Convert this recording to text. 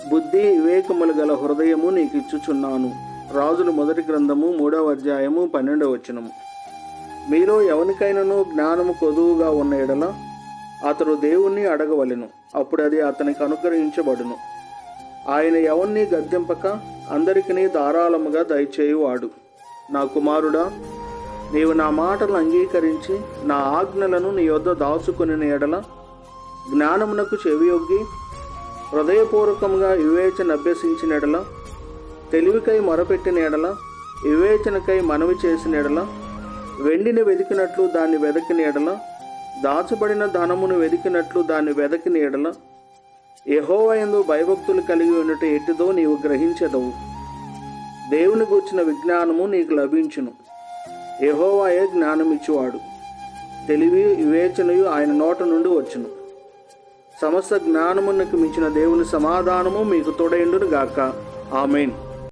బుద్ధి వివేకములు గల హృదయము నీకు ఇచ్చుచున్నాను. రాజుల మొదటి గ్రంథము 3వ అధ్యాయము 12వ వచనము. మీలో ఎవనికైనాను జ్ఞానము కొదువుగా ఉన్న ఎడల అతడు దేవుణ్ణి అడగవలెను, అప్పుడు అది అతనికి అనుగ్రహించబడును. ఆయన ఎవరిని గద్దింపక అందరికీ ధారాళముగా దయచేయువాడు. నా కుమారుడా, నీవు నా మాటలను అంగీకరించి నా ఆజ్ఞలను నీ యొద్ద దాచుకుని ఎడల, జ్ఞానమునకు చెవియొగ్గి హృదయపూర్వకంగా వివేచన అభ్యసించిన ఎడల, తెలివికై మొరపెట్టిన ఎడల, వివేచనకై మనవి చేసిన ఎడల, వెండిని వెదికినట్లు దాన్ని వెదకిన ఎడల, దాచబడిన ధనమును వెదికినట్లు దాన్ని వెదకిన ఎడల, యెహోవా యందు భయభక్తులు కలిగి ఉన్నట్టు ఎట్టిదో నీవు గ్రహించెదవు. దేవుని గూర్చిన విజ్ఞానము నీకు లభించును. యెహోవాయే జ్ఞానమిచ్చువాడు. తెలివి వివేచనయు ఆయన నోట నుండి వచ్చును. సమస్త జ్ఞానమునకు మించిన దేవుని సమాధానము మీకు తోడైండును గాక. ఆమేన్.